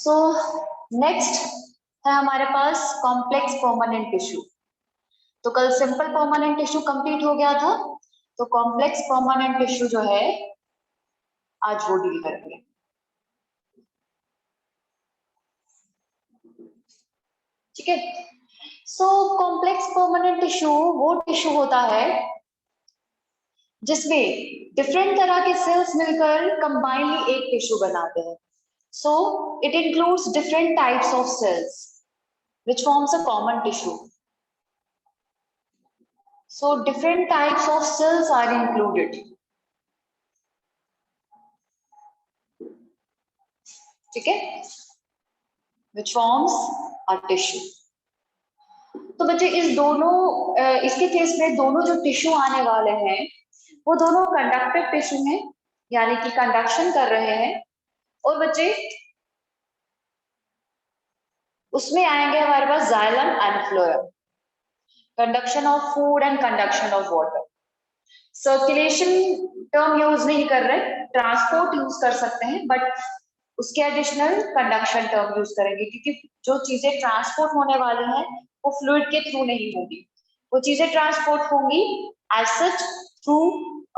So next है हमारे पास complex permanent tissue. तो कल सिंपल परमानेंट टिश्यू कंप्लीट हो गया था, तो कॉम्प्लेक्स परमानेंट टिश्यू जो है आज वो डील करेंगे। ठीक है। सो कॉम्प्लेक्स परमानेंट टिश्यू वो टिश्यू होता है जिसमें डिफरेंट तरह के सेल्स मिलकर कंबाइनली एक टिश्यू बनाते हैं। So it includes different types of cells which forms a common tissue. So different types of cells are included. ठीक है, which forms a tissue. तो बच्चे इस दोनों इसके केस में दोनों जो टिश्यू आने वाले हैं वो दोनों कंडक्टिव टिश्यू हैं, यानी कि कंडक्शन कर रहे हैं। और बच्चे उसमें आएंगे हमारे पास xylem and phloem, conduction of food and conduction of water. Circulation term use नहीं कर रहे, ट्रांसपोर्ट यूज कर सकते हैं, बट उसके एडिशनल कंडक्शन टर्म यूज करेंगे, क्योंकि जो चीजें ट्रांसपोर्ट होने वाली हैं वो फ्लूइड के थ्रू नहीं होगी, वो चीजें ट्रांसपोर्ट होंगी as such through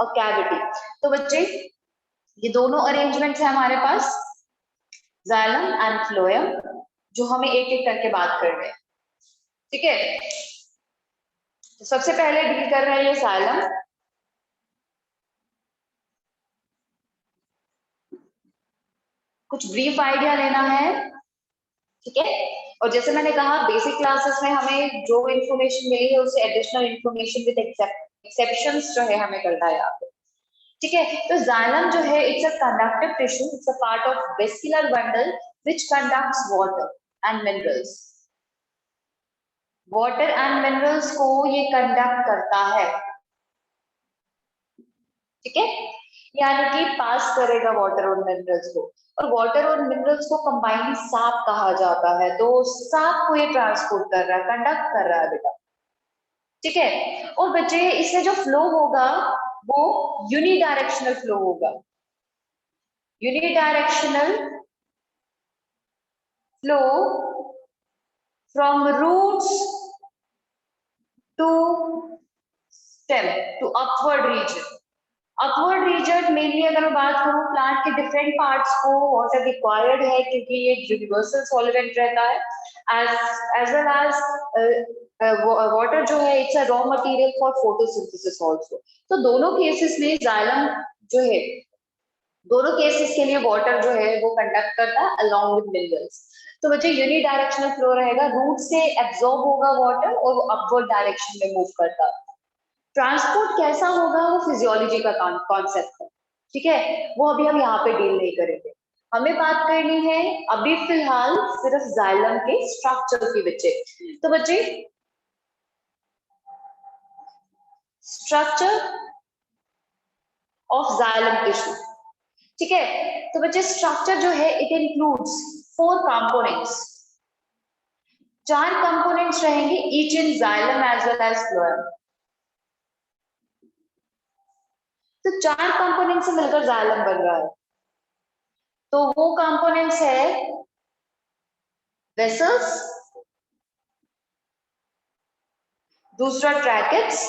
a cavity. तो बच्चे ये दोनों अरेंजमेंट है हमारे पास, जाइलम एंड फ्लोएम, जो हमें एक एक करके बात कर रहे हैं। ठीक है, तो सबसे पहले डील कर रहे हैं ये जाइलम। कुछ ब्रीफ आइडिया लेना है, ठीक है। और जैसे मैंने कहा बेसिक क्लासेस में हमें जो इन्फॉर्मेशन मिली है उससे एडिशनल इन्फॉर्मेशन विद एक्सेप्शंस जो है हमें करना है यहाँ पे। ठीक है, तो जाइलम जो है it's a conductive tissue, it's a part of vascular bundle which conducts water and minerals. Water and minerals को ये कंडक्ट करता है, ठीक है, यानी कि पास करेगा वाटर और मिनरल्स को। और वाटर और मिनरल्स को कंबाइनली साप कहा जाता है, तो साप को ये ट्रांसपोर्ट कर रहा है, कंडक्ट कर रहा है बेटा। ठीक है, और बच्चे इसमें जो फ्लो होगा वो यूनिडायरेक्शनल फ्लो होगा, unidirectional flow from roots to stem to upward region. Upward region mainly अगर मैं बात करूं प्लांट के डिफरेंट पार्ट्स को वाटर रिक्वायर्ड है, क्योंकि ये यूनिवर्सल सॉल्वेंट रहता है, एज वेल एज वाटर जो है it's a raw material for photosynthesis also. तो दोनों केसेस में जाइलम जो है, दोनों केसेस के लिए वाटर जो है वो कंडक्ट करता है अलोंग विद मिनरल्स। तो बच्चे यूनिडायरेक्शनल फ्लो रहेगा, रूट से एब्जॉर्ब होगा वाटर और वो अपवर्ड डायरेक्शन में मूव करता है। ट्रांसपोर्ट कैसा होगा वो फिजियोलॉजी का कॉन्सेप्ट है, ठीक है, वो अभी हम यहाँ पे डील नहीं करेंगे। हमें बात करनी है अभी फिलहाल सिर्फ जाइलम के स्ट्रक्चर की बच्चे। तो बच्चे स्ट्रक्चर ऑफ जाइलम टिश्यू, ठीक है। तो बच्चे स्ट्रक्चर जो है इट इंक्लूड्स 4 कंपोनेंट्स, 4 कंपोनेंट्स रहेंगे each in xylem as well as phloem. तो 4 कंपोनेंट से मिलकर जाइलम बन रहा है। तो वो कंपोनेंट्स है वेसल्स, दूसरा ट्रैकेट्स,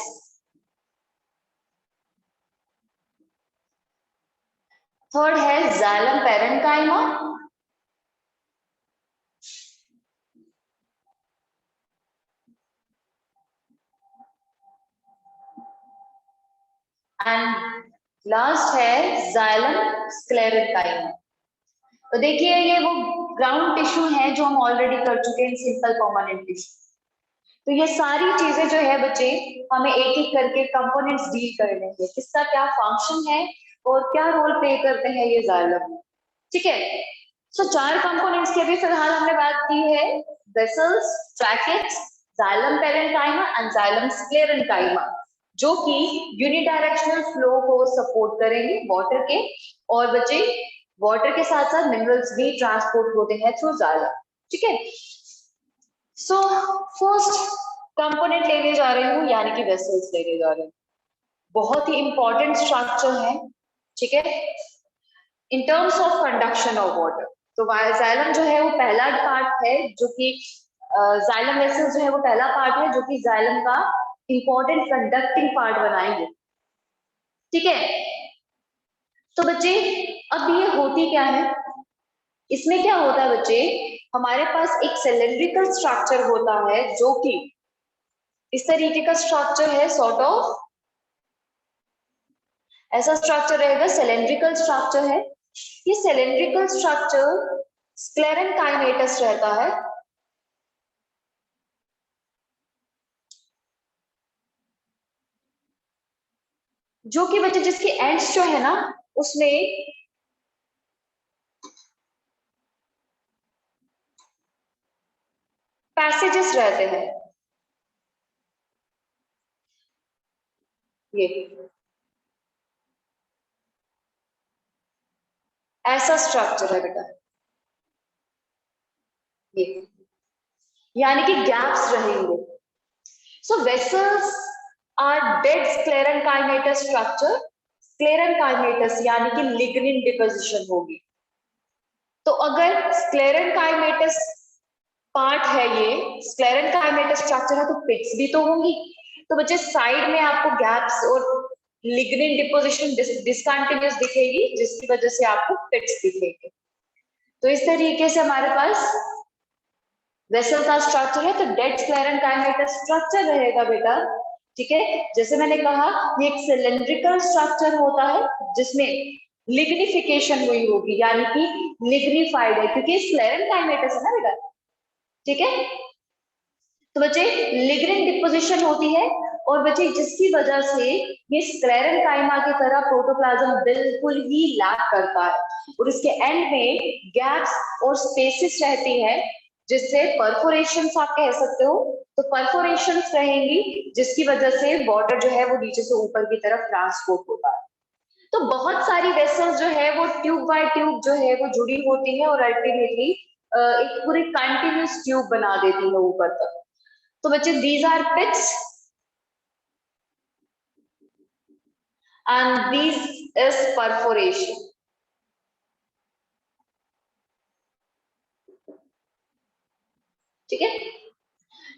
थर्ड है जाइलम पैरेन्काइमा, एंड लास्ट है जाइलम स्क्लेरेन्काइमा। तो देखिए ये वो ग्राउंड टिश्यू है जो हम ऑलरेडी कर चुके हैं, सिंपल परमानेंट टिश्यू। तो ये सारी चीजें जो है बच्चे हमें एक एक करके कंपोनेंट्स डील करने हैं, किसका क्या फंक्शन है और क्या रोल प्ले करते हैं ये जाइलम, ठीक है। सो 4 कंपोनेंट्स की अभी फिलहाल हमने बात की है, vessels, tracheids, xylem parenchyma and xylem sclerenchyma, जो कि यूनिडायरेक्शनल फ्लो को सपोर्ट करेंगे वाटर के, और बच्चे वाटर के साथ साथ मिनरल्स भी ट्रांसपोर्ट होते हैं थ्रू जाइलम, ठीक है। सो फर्स्ट कंपोनेंट लेने जा रही हूँ, यानी कि वेसल्स लेने जा रहे हैं। बहुत ही इंपॉर्टेंट स्ट्रक्चर है, ठीक है, in terms of conduction of water. तो जाइलम जो है वो पहला पार्ट है जो कि जाइलम वेसल जो है वो पहला पार्ट है जो कि जाइलम का इंपॉर्टेंट कंडक्टिंग पार्ट बनाएंगे। ठीक है, तो बच्चे अब ये होती क्या है, इसमें क्या होता है बच्चे, हमारे पास एक सिलेंड्रिकल स्ट्रक्चर होता है जो कि इस तरीके का स्ट्रक्चर है, सॉर्ट ऑफ ऐसा स्ट्रक्चर रहेगा, सिलेंड्रिकल स्ट्रक्चर है। ये सिलेंड्रिकल स्ट्रक्चर स्क्लेरेंकाइमेटस रहता है। जो कि बच्चे जिसके एंड्स जो है ना उसमें पैसेजेस रहते हैं। ये ऐसा स्ट्रक्चर है बेटा, ये यानी कि गैप्स रहेंगे। सो vessels are dead sclerenchymatous structure, स्क्लेरेंकाइमेटस यानी कि लिग्निन डिपोजिशन होगी। तो अगर स्क्लेरेंकाइमेटस पार्ट है, ये स्क्लेरेंकाइमेटस स्ट्रक्चर है, तो पिट्स भी तो होंगी। तो बच्चे साइड में आपको गैप्स और लिग्निन डिपोजिशन डिसकंटिन्यूअस दिखेगी, जिसकी वजह से आपको पिट्स दिखेंगे। तो इस तरीके से हमारे पास वेसल का स्ट्रक्चर है। तो डेड स्क्लेरेंकाइमेटस स्ट्रक्चर रहेगा बेटा। ठीक है, जैसे मैंने कहा ये एक सिलेंड्रिकल स्ट्रक्चर होता है जिसमें लिग्निफिकेशन हुई होगी, यानी कि लिग्निफाइड है क्योंकि स्क्लेरेंकाइमेटस है ना बेटा। ठीक है, तो बच्चे लिग्निन डिपोजिशन होती है और बच्चे जिसकी वजह से ये स्क्लेरेंकाइमा की तरह प्रोटोप्लाज्म बिल्कुल ही लैक करता है और इसके एंड में गैप्स और स्पेसेस रहती है, जिससे परफोरेशंस आप कह सकते हो। तो परफोरेशंस रहेंगी जिसकी वजह से वाटर जो है वो नीचे से ऊपर की तरफ ट्रांसपोर्ट होता है। तो बहुत सारी वेसल्स जो है वो ट्यूब बाय ट्यूब जो है वो जुड़ी होती है और अल्टीमेटली एक पूरी कंटिन्यूस ट्यूब बना देती है ऊपर तक। तो बच्चे these are pits and this is perforation। ठीक है,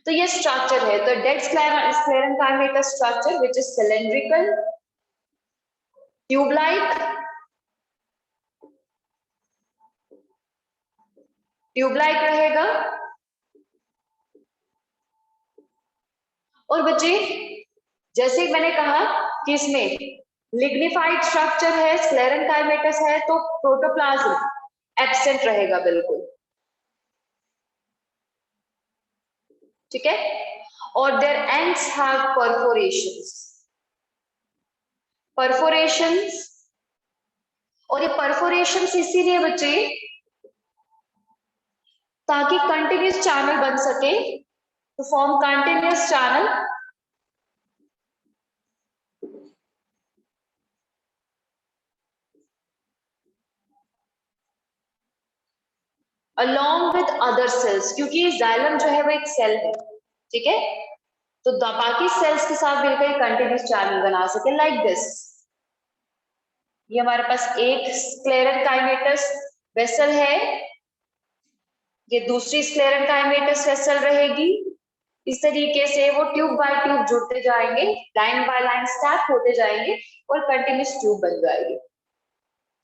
तो ये स्ट्रक्चर है। तो dead sclerenchymatous structure which is cylindrical tube like रहेगा। और बच्चे जैसे मैंने कहा कि इसमें लिग्निफाइड स्ट्रक्चर है, स्क्लेरेंकाइमेटस है, तो प्रोटोप्लाज्म एब्सेंट रहेगा बिल्कुल। ठीक है, और देयर एंड्स हैव परफोरेशंस, और ये परफोरेशंस इसीलिए बच्चे ताकि कंटिन्यूस चैनल बन सके, to form continuous channel along with other cells, क्योंकि जाइलम जो है वो एक सेल है। ठीक है, तो बाकी सेल्स के साथ मिलकर कंटिन्यूस चैनल बना सके लाइक दिस। ये हमारे पास एक स्क्लेरेंकाइमेटस वेसल है, ये दूसरी स्क्लेरेंकाइमेटस वेसल रहेगी। इस तरीके से वो ट्यूब बाय ट्यूब जुड़ते जाएंगे, लाइन बाय लाइन स्टैक होते जाएंगे और कंटिन्यूस ट्यूब बन जाएगी।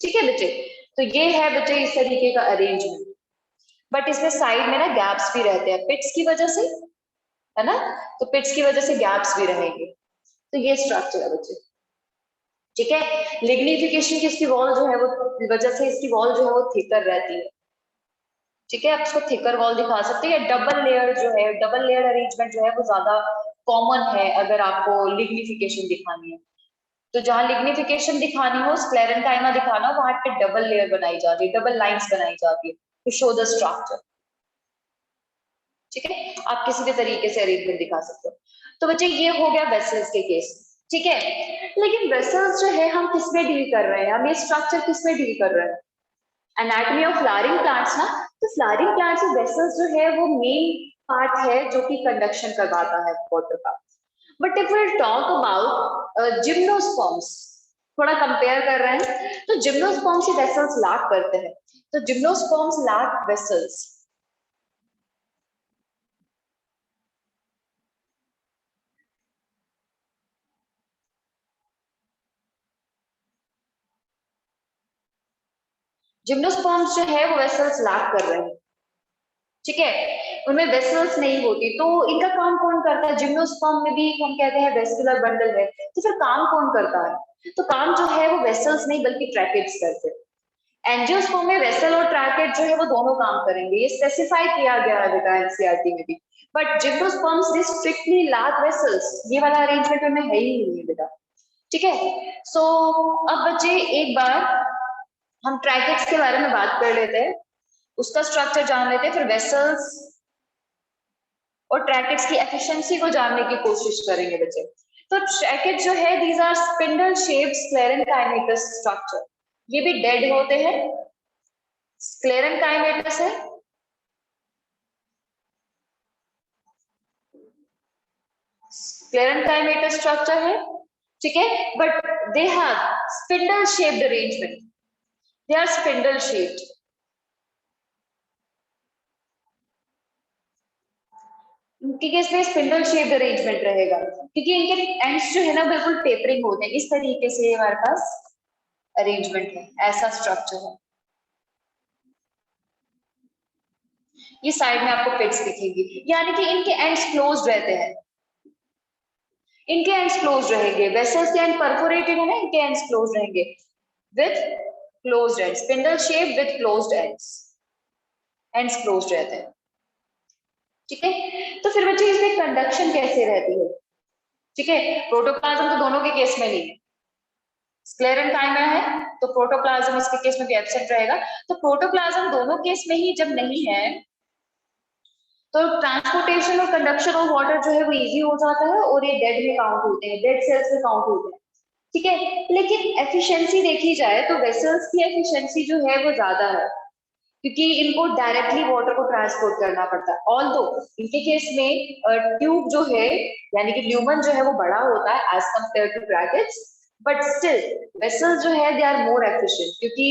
ठीक है बच्चे, तो ये है बच्चे इस तरीके का अरेंजमेंट। बट इसमें साइड में ना गैप्स भी रहते हैं पिट्स की वजह से, है ना, तो पिट्स की वजह से गैप्स भी रहेंगे। तो ये स्ट्रक्चर है बच्चे। ठीक है, लिग्निफिकेशन की इसकी वॉल जो है वो वजह से इसकी वॉल जो है वो थिकर रहती है। ठीक है, आप इसको थिकर वॉल दिखा सकते हैं। डबल लेयर जो है, डबल लेयर अरेंजमेंट जो है वो ज्यादा कॉमन है अगर आपको लिग्निफिकेशन दिखानी है। तो जहां लिग्निफिकेशन दिखानी हो, स्क्लेरेंकाइमा दिखाना हो, वहां पे डबल लेयर बनाई जाती है, डबल लाइंस बनाई जाती है टू शो द स्ट्रक्चर। ठीक है, आप किसी भी तरीके से अरेंजमेंट दिखा सकते हो। तो बच्चे ये हो गया वेसल्स के केस। ठीक है, लेकिन वेसल्स जो है हम किस में डील कर रहे हैं, हम ये स्ट्रक्चर किस में डील कर रहे हैं, एनाटॉमी ऑफ फ्लावरिंग प्लांट्स ना। तो फ्लावरिंग प्लांट्स में वेसल्स जो है वो मेन पार्ट है जो कि कंडक्शन करवाता है वाटर का। But if we talk about gymnosperms, थोड़ा कंपेयर कर रहे हैं, तो जिम्नोस्पर्म्स ही वेसल्स लैक करते हैं। तो जिम्नोस्पर्म्स लैक वेसल्स। जिम्नोस्पर्म्स जो है वो वेसल्स लैक कर रहे हैं, ठीक है, उनमें वेसल्स नहीं होती, तो इनका काम कौन करता है? जिम्नोस्पर्म में भी हम कहते हैं वेस्कुलर बंडल है, तो फिर काम कौन करता है? तो काम जो है वो वेसल्स नहीं बल्कि ट्रैकेट्स करते हैं। एंजियोस्पर्म में वेसल और ट्रैकेट जो है वो दोनों काम करेंगे, ये स्पेसिफाई किया गया है बेटा एनसीईआरटी में भी। But gymnosperms they strictly lack vessels, ये वाला अरेंजमेंट उनमें है ही नहीं है बेटा, ठीक है। सो अब बच्चे एक बार हम ट्रैकेट्स के बारे में बात कर लेते हैं, उसका स्ट्रक्चर जान लेते हैं, फिर वेसल्स और ट्रैकेट्स की एफिशिएंसी को जानने की कोशिश करेंगे बच्चे। तो ट्रैकेट जो है these are spindle shaped sclerenchymatous structure, ये भी डेड होते हैं, स्क्लेरेंकाइमेटस है, स्क्लेरेंकाइमेटस स्ट्रक्चर है, ठीक है, but they have spindle shaped arrangement, they are spindle shaped. इनके केस में स्पिंडल शेप्ड अरेंजमेंट रहेगा क्योंकि इनके एंड्स जो है ना बिल्कुल टेपरिंग होते हैं, इस तरीके से हमारे पास अरेंजमेंट है, ऐसा स्ट्रक्चर है। ये साइड में आपको पिट्स दिखेंगी, यानी कि इनके एंड्स क्लोज्ड रहते हैं, इनके एंड्स क्लोज रहेंगे, वेसल्स के एंड परफोरेटेड है ना, इनके एंड्स क्लोज रहेंगे with closed ends, spindle shape with closed ends, ends closed रहते हैं, ठीक है। तो फिर बच्चे इसमें कंडक्शन कैसे रहती है, ठीक है, प्रोटोप्लाज्म तो दोनों के केस में नहीं है, स्क्लेरेंकाइमा है तो प्रोटोप्लाज्म इसके केस में भी एब्सेंट रहेगा, तो प्रोटोप्लाज्म दोनों केस में ही जब नहीं है तो ट्रांसपोर्टेशन और कंडक्शन ऑफ वाटर जो है वो इजी हो जाता है और ये डेड में काउंट होते हैं, डेड सेल्स में काउंट होते हैं, ठीक है। लेकिन एफिशिएंसी देखी जाए तो वेसल्स की एफिशिएंसी जो है वो ज्यादा है क्योंकि इनको डायरेक्टली वाटर को ट्रांसपोर्ट करना पड़ता है, ऑल्दो इनके केस में ट्यूब जो है यानी कि ल्यूमन जो है वो बड़ा होता है as compare to tracheids, but still vessels जो है दे आर मोर एफिशिएंट क्योंकि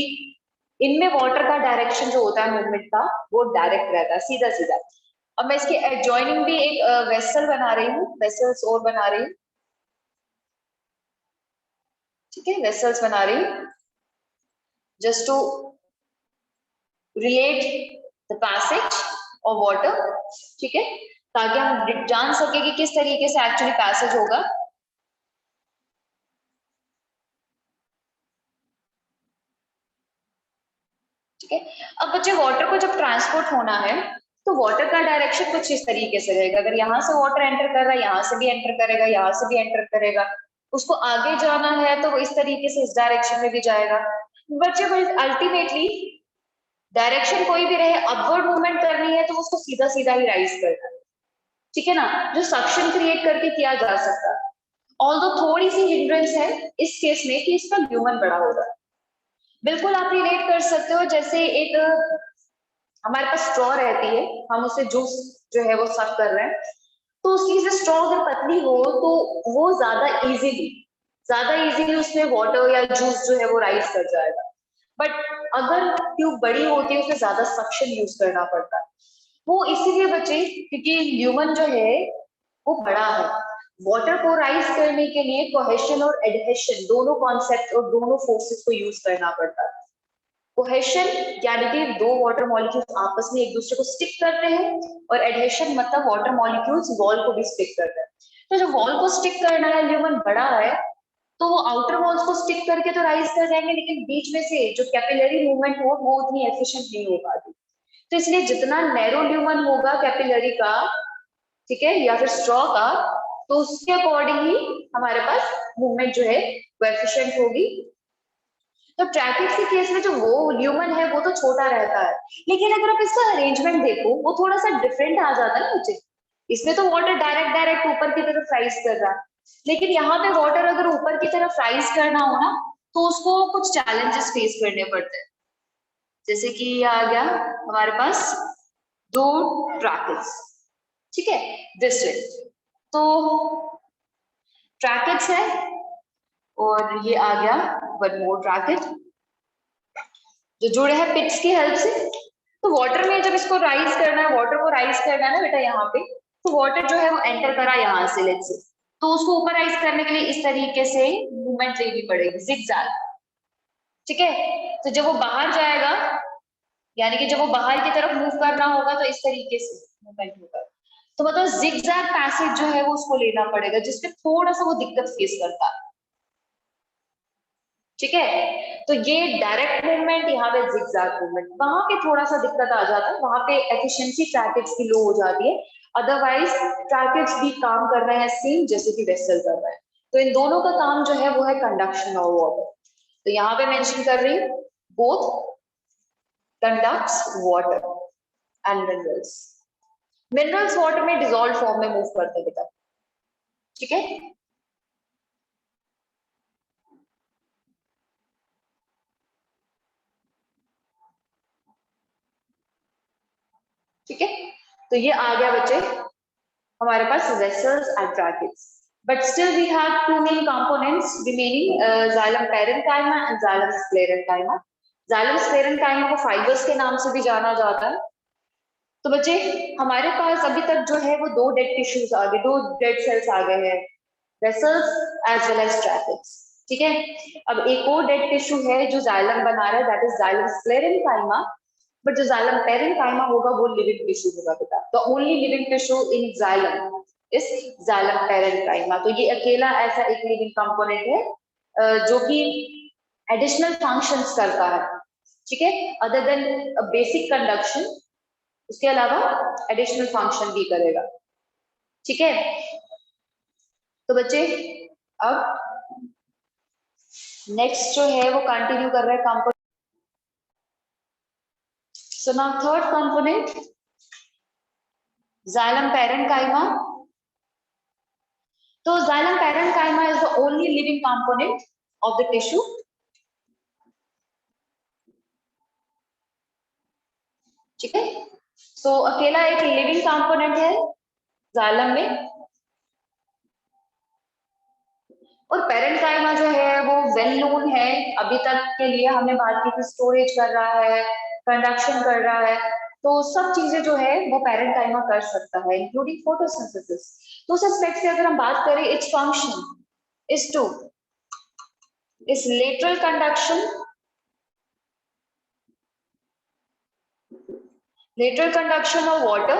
इनमें वाटर का डायरेक्शन जो होता है मूवमेंट का वो डायरेक्ट रहता है, सीधा सीधा। अब मैं इसके एडजॉइनिंग भी एक वेसल बना रही हूँ, वेसल्स और बना रही हूँ, ठीक है, वेसल्स बना रही हूँ just to relate the passage of water, ठीक है, ताकि हम जान सके कि किस तरीके से एक्चुअली पैसेज होगा। ठीक है, अब बच्चे वाटर को जब ट्रांसपोर्ट होना है तो वाटर का डायरेक्शन कुछ इस तरीके से रहेगा, अगर यहाँ से वाटर एंटर कर रहा है यहाँ से भी एंटर करेगा, यहाँ से भी एंटर करेगा, उसको आगे जाना है तो वो इस तरीके से इस डायरेक्शन में भी जाएगा। बच्चे अल्टीमेटली डायरेक्शन कोई भी रहे, अपवर्ड मूवमेंट करनी है तो उसको सीधा सीधा ही राइज करना है, ठीक है ना, जो सक्शन क्रिएट करके किया जा सकता है। ऑल्दो थोड़ी सी हिंड्रेंस है इस केस में कि इसका ह्यूमन बड़ा होगा, बिल्कुल आप रिलेट कर सकते हो जैसे एक हमारे पास स्ट्रॉ रहती है, हम उससे जूस जो है वो सक कर रहे हैं, तो उसकी से स्ट्रॉ अगर पतली हो तो वो ज्यादा इजीली उसमें वाटर या जूस जो है वो राइज कर जाएगा, बट अगर ट्यूब बड़ी होती है उसमें ज्यादा सक्शन यूज करना पड़ता है, वो इसीलिए बचे क्योंकि ह्यूमन जो है वो बड़ा है, वाटर को राइज करने के लिए कोहेशन और एडहेशन दोनों कॉन्सेप्ट और दोनों फोर्सेस को यूज करना पड़ता है। कोहेशन यानी कि दो वाटर मॉलिक्यूल्स आपस में एक दूसरे को स्टिक करते हैं और एडहेशन मतलब वाटर मॉलिक्यूल्स वॉल को भी स्टिक करते हैं, तो जो वॉल को स्टिक करना है ह्यूमन बड़ा है तो वो आउटर वॉल्स को स्टिक करके तो राइज कर जाएंगे, लेकिन बीच में से जो कैपिलरी मूवमेंट हो वो उतनी एफिशिएंट नहीं हो पाती, तो इसलिए जितना नैरो ल्यूमन होगा कैपिलरी का, ठीक है, या फिर स्ट्रॉ का, तो उसके अकॉर्डिंग ही हमारे पास मूवमेंट जो है वो एफिशिएंट होगी। तो ट्रैकिंग के केस में जो वो ल्यूमन है वो तो छोटा रहता है, लेकिन अगर आप इसका अरेंजमेंट देखो वो थोड़ा सा डिफरेंट आ जाता है ना मुझे, इसमें तो वाटर डायरेक्ट डायरेक्ट ऊपर की तरफ राइज कर रहा है, लेकिन यहाँ पे वाटर अगर ऊपर की तरफ राइज करना हो ना तो उसको कुछ चैलेंजेस फेस करने पड़ते हैं, जैसे कि ये आ गया हमारे पास दो ट्रैकेट्स, ठीक है, दिस वे, तो ट्रैकेट्स है और ये आ गया वन मोर ट्रैकेट, जो जुड़े हैं पिट्स की हेल्प से। तो वाटर में जब इसको राइज करना है, वाटर को राइज करना है ना बेटा यहाँ पे, तो वाटर जो है वो एंटर करा यहाँ से, लेट्स से, तो उसको ऊपर राइज करने के लिए इस तरीके से मूवमेंट लेनी पड़ेगी, जिगजैग। ठीक है, तो जब वो बाहर जाएगा, यानी कि जब वो बाहर की तरफ मूव करना होगा तो इस तरीके से मूवमेंट होगा। तो मतलब जिगजैग पैसेज जो है वो उसको लेना पड़ेगा, जिसमें थोड़ा सा वो दिक्कत फेस करता है। ठीक है, तो ये डायरेक्ट मूवमेंट, यहाँ पे जिगजैग मूवमेंट, वहां पे थोड़ा सा दिक्कत आ जाता है, वहां पे एफिशिएंसी ट्रैकेट्स की लो हो जाती है। अदरवाइज ट्रैकेट्स भी काम कर रहे हैं सेम जैसे कि वेसल कर रहे हैं। तो इन दोनों का काम जो है वो है कंडक्शन ऑफ वाटर। तो यहाँ पे मेंशन कर रही हूँ, both conducts water and minerals. Minerals water में डिसॉल्व फॉर्म में मूव करते हैं बेटा। ठीक है, ठीक है, तो ये आ गया बच्चे हमारे पास vessels and tracheids. But still we have two main components remaining, xylem parenchyma and xylem sclerenchyma. Xylem sclerenchyma को फाइबर्स के नाम से भी जाना जाता है। तो बच्चे हमारे पास अभी तक जो है वो दो डेड टिश्यूज आ गए, दो डेड सेल्स आ गए हैं, vessels as well as tracheids. ठीक है, अब एक और डेड टिश्यू है जो जाइलम बना रहा है, that is xylem sclerenchyma. But जो जाइलम पेरेन्काइमा होगा वो लिविंग टिश्यू होगा बेटा। The only living tissue in xylem is xylem parenchyma. तो ये अकेला ऐसा एक लिविंग कंपोनेंट है जो कि एडिशनल फंक्शंस करता है। ठीक है, अदर देन बेसिक कंडक्शन, उसके अलावा एडिशनल फंक्शन भी करेगा। ठीक है, तो बच्चे अब नेक्स्ट जो है वो कंटिन्यू कर रहा है component. So now third component, xylem parenchyma. So xylem parenchyma is the only living component of the tissue. ठीक है, so अकेला एक लिविंग कंपोनेंट है जाइलम में। और पेरेंकाइमा जो है वो वेल नोन है, अभी तक के लिए हमने बात की थी, स्टोरेज कर रहा है, कंडक्शन कर रहा है, तो सब चीजें जो है वो पेरेंकाइमा कर सकता है, इंक्लूडिंग फोटोसिंथेसिस। तो उस एस्पेक्ट से अगर हम बात करें, इट्स फंक्शन इज टू इस lateral conduction, lateral conduction of water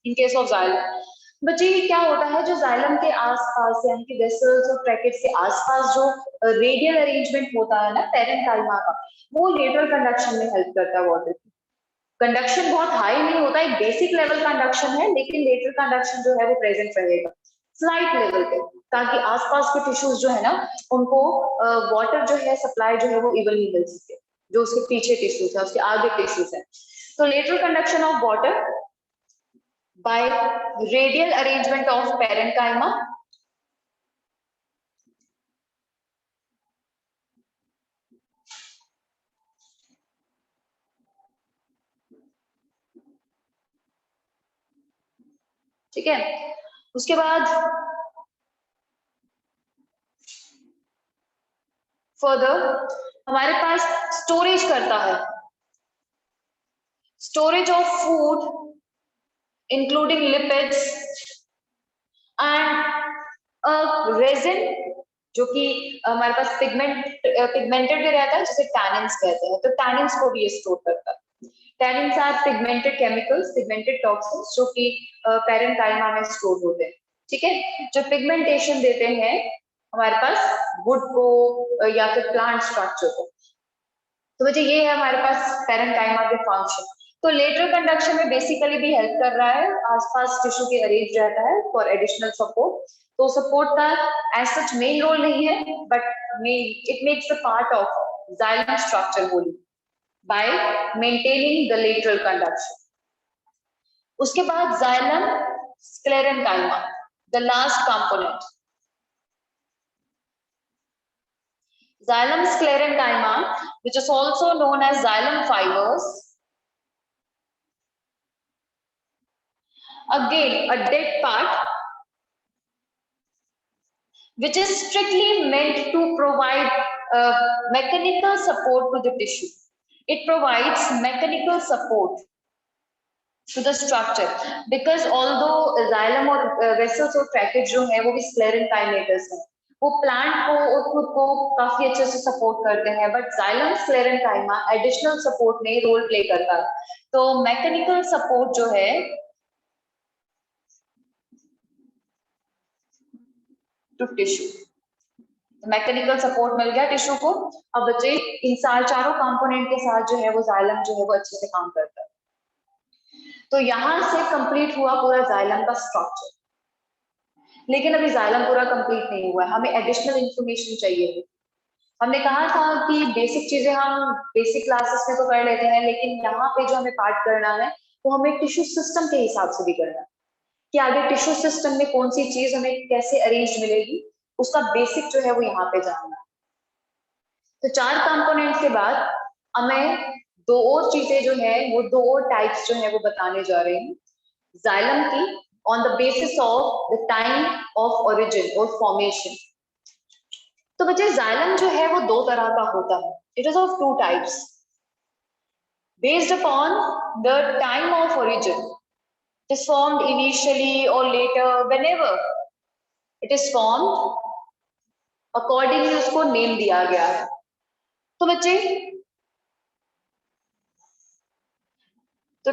in case of xylem. बच्चे क्या होता है, जो जाइलम के आसपास यानी कि वेसल्स और ट्रैकेट्स के आसपास जो रेडियल अरेंजमेंट होता है ना पेरेंकाइमा का, वो लेटरल कंडक्शन में हेल्प करता है वाटर की। कंडक्शन बहुत हाई नहीं होता, एक बेसिक लेवल कंडक्शन है, लेकिन लेटरल कंडक्शन जो है वो प्रेजेंट रहेगा स्लाइट लेवल पे, ताकि आसपास के टिश्यूज जो है ना उनको वाटर जो है सप्लाई जो है वो इवनली मिल सके, जो उसके पीछे टिश्यूज है, उसके आगे टिश्यूज है। So lateral conduction of water by radial arrangement of parenchyma. ठीक है, उसके बाद फर्दर हमारे पास स्टोरेज करता है, storage of food including lipids and resin, जो कि हमारे पास पिगमेंटेड भी रहता है जिसे टैनिन्स कहते हैं, तो टैनिन्स को भी ये स्टोर करता है। Tannins are pigmented chemicals, pigmented toxins जो कि पेरेंकाइमा में स्टोर होते हैं। ठीक है, जो पिगमेंटेशन देते हैं हमारे पास वुड को या फिर प्लांट स्ट्रक्चर को। तो मुझे ये है हमारे पास पेरेंकाइमा के फंक्शन। तो लेटरल कंडक्शन में बेसिकली भी हेल्प कर रहा है, आसपास टिश्यू के अरेंज रहता है फॉर एडिशनल सपोर्ट। तो सपोर्ट का एज सच मेन रोल नहीं है, but it makes a part of xylem structure बोली by maintaining the lateral conduction. उसके बाद xylem sclerenchyma, the last component. Xylem sclerenchyma, which is also known as xylem fibers, again a dead part which is strictly meant to provide mechanical support to the tissue. It provides mechanical support to the structure because although xylem और vessels और tracheae जो है वो भी sclerenchymatous है, वो plant को और खुद को काफी अच्छे से सपोर्ट करते हैं, but xylem sclerenchyma additional support में रोल प्ले करता है। तो मैकेनिकल सपोर्ट जो है टू टिश्यू, मैकेनिकल सपोर्ट मिल गया टिश्यू को। अब बच्चे इन चारों कंपोनेंट के साथ जो है वो जाइलम जो है वो अच्छे से काम करता है। तो यहां से कंप्लीट हुआ पूरा जाइलम का स्ट्रक्चर, लेकिन अभी जाइलम पूरा कंप्लीट नहीं हुआ है, हमें एडिशनल इंफॉर्मेशन चाहिए। हमने कहा था कि बेसिक चीजें हम बेसिक क्लासेस में तो कर लेते हैं, लेकिन यहाँ पे जो हमें पार्ट करना है वो हमें टिश्यू सिस्टम के हिसाब से भी करना है कि आगे टिश्यू सिस्टम में कौन सी चीज हमें कैसे अरेंज मिलेगी, उसका बेसिक जो है वो यहाँ पे जानना है। तो 4 कंपोनेंट के बाद हमें 2 और चीजें जो है वो 2 और टाइप्स जो है वो बताने जा रहे हैं जाइलम की, on the basis of the time of origin और फॉर्मेशन। तो बच्चे जाइलम जो है वो 2 तरह का होता है, it is of 2 types based upon the time of origin. It is formed initially और later, whenever it is formed accordingly उसको नेम दिया गया है। तो बच्चे तो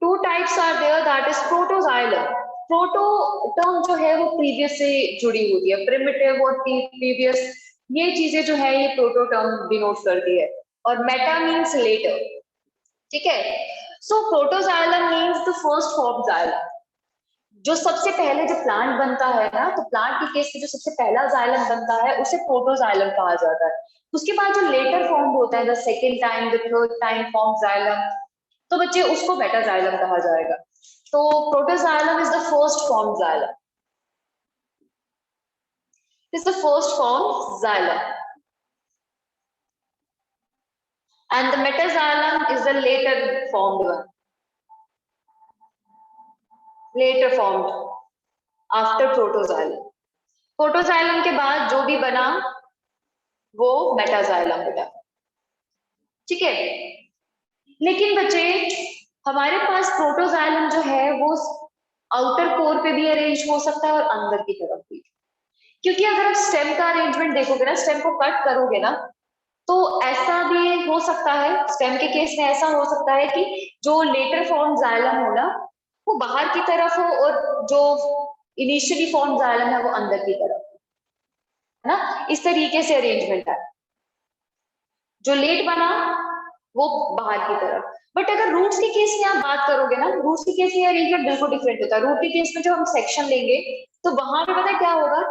2 types are there, that is protoxylem. Proto term जो है वो प्रीवियस से जुड़ी हुई है, प्रिमिटिव और प्रीवियस ये चीजें जो है ये प्रोटो टर्म डिनोट करती है, और मेटा मीन्स लेटर, ठीक है। So protoxylem means the first form xylem, जो सबसे पहले जो प्लांट बनता है ना, तो प्लांट के केस में जो सबसे पहला जाइलम बनता है उसे प्रोटोजाइलम कहा जाता है। उसके बाद जो लेटर फॉर्म होता है, the second time the third time form xylem, तो बच्चे उसको मेटाजाइलम कहा जाएगा। तो protoxylem is the first form xylem, is the first form xylem, and the metaxylem is the later formed one, later formed after protoxylem। Protoxylem के बाद जो भी बना वो मेटाजाइलम बेटा, ठीक है। लेकिन बच्चे हमारे पास प्रोटोजाइलम जो है वो आउटर कोर पे भी अरेंज हो सकता है और अंदर की तरफ भी, क्योंकि अगर आप स्टेम का अरेंजमेंट देखोगे ना, स्टेम को कट करोगे ना, तो ऐसा भी हो सकता है, स्टेम के केस में ऐसा हो सकता है कि जो लेटर फॉर्म जाइलम हो ना वो बाहर की तरफ हो और जो इनिशियली फॉर्म जाइलम है वो अंदर की तरफ, है ना। इस तरीके से अरेंजमेंट है, जो लेट बना वो बाहर की तरफ। बट अगर रूट्स के केस में आप बात करोगे ना, रूट्स के केस में अरेंजमेंट बिल्कुल डिफरेंट होता है। रूट के केस में जो हम सेक्शन लेंगे तो वहां पे पता है क्या होगा,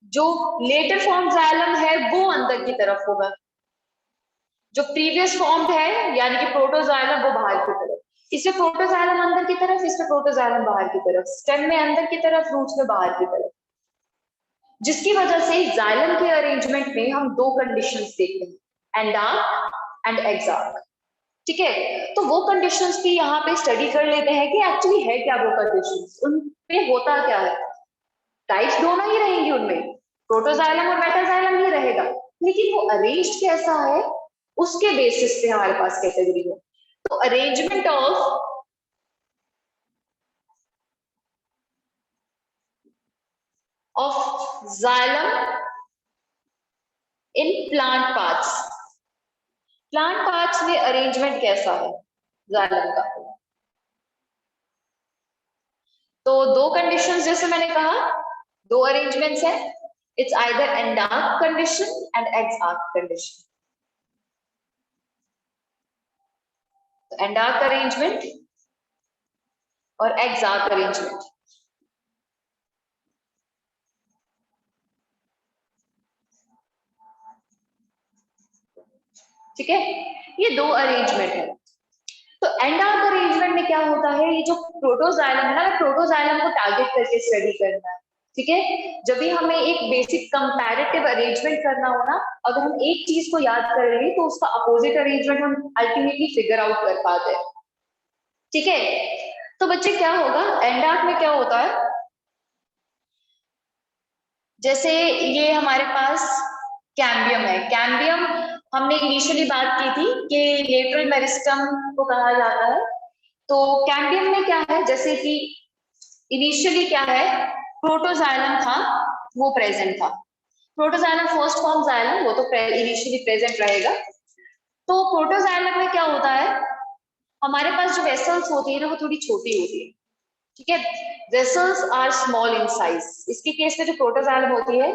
जो लेटर फॉर्म जाइलम है वो अंदर की तरफ होगा, जो प्रीवियस फॉर्म है यानी कि प्रोटोजाइलम वो बाहर की तरफ। इसमें प्रोटोजाइलम अंदर की तरफ, इसमें प्रोटोजाइलम बाहर की तरफ, स्टेम में अंदर की तरफ, रूट्स में बाहर की तरफ, जिसकी वजह से जाइलम के अरेंजमेंट में हम 2 कंडीशंस देखते हैं, एंडार्क एंड एक्सार्क, ठीक है। तो वो कंडीशंस भी यहाँ पे स्टडी कर लेते हैं कि एक्चुअली है क्या वो कंडीशंस, उनपे होता क्या है। टाइप्स दोनों ही रहेंगी उनमें, प्रोटोजाइलम और मेटाजाइलम ही रहेगा, लेकिन वो अरेंज कैसा है उसके बेसिस पे हमारे पास कैटेगरी है। तो arrangement of xylem in plant parts, plant parts में अरेंजमेंट कैसा है जाइलम का। तो 2 कंडीशंस जैसे मैंने कहा, 2 अरेंजमेंट्स है, it's either endarch condition and exarch condition. Endarch arrangement और एक्सार्क अरेंजमेंट, ठीक है। ये 2 अरेंजमेंट है। तो एंडार्क अरेंजमेंट में क्या होता है, ये जो प्रोटोजाइलम है ना, प्रोटोजाइलम को टारगेट करके स्टडी करना है, ठीक है। जब भी हमें एक बेसिक कंपैरेटिव अरेंजमेंट करना हो ना, अगर हम एक चीज को याद कर रहे हैं तो उसका अपोजिट अरेंजमेंट हम अल्टीमेटली फिगर आउट कर पाते हैं, ठीक है। तो बच्चे क्या होगा, एंडार्क में क्या होता है, जैसे ये हमारे पास कैम्बियम है, कैम्बियम हमने इनिशियली बात की थी कि लेटरल मेरिस्टम को कहा जाता है। तो कैम्बियम में क्या है, जैसे कि इनिशियली क्या है, प्रोटोजाइलम था, वो प्रेजेंट था। प्रोटोजाइलम फर्स्ट फॉर्म जाइलम, वो तो इनिशियली प्रेजेंट रहेगा। तो प्रोटोजाइलम में क्या होता है, हमारे पास जो वेसल्स होती है ना वो थोड़ी छोटी होती है, ठीक है। Vessels are small in size. इसके केस में जो प्रोटोजाइलम होती है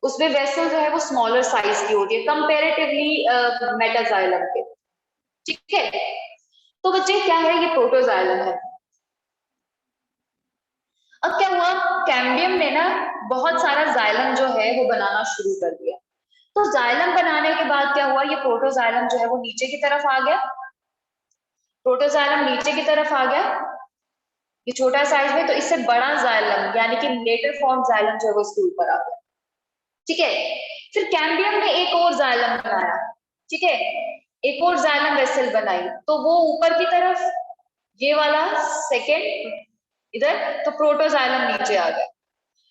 उसमें वेसल जो है वो स्मॉलर साइज की होती है कंपेरेटिवली मेटाजाइलम के, ठीक है। तो बच्चे क्या है, ये प्रोटोजाइलम है। अब क्या हुआ, कैम्बियम ने ना बहुत सारा जाइलम जो है वो बनाना शुरू कर दिया। तो जाइलम बनाने के बाद क्या हुआ, ये प्रोटोजाइलम जो है वो नीचे की तरफ आ गया। प्रोटोजाइलम नीचे की तरफ आ गया, ये छोटा साइज में, तो इससे बड़ा जाइलम यानी कि लेटर फॉर्म जाइलम जो है वो इसके ऊपर आ गया, ठीक है। फिर कैम्बियम ने एक और जाइलम बनाया, ठीक है, एक और जाइलम वेसल बनाई, तो वो ऊपर की तरफ, ये वाला सेकेंड इधर, तो प्रोटोजाइलम नीचे आ गया।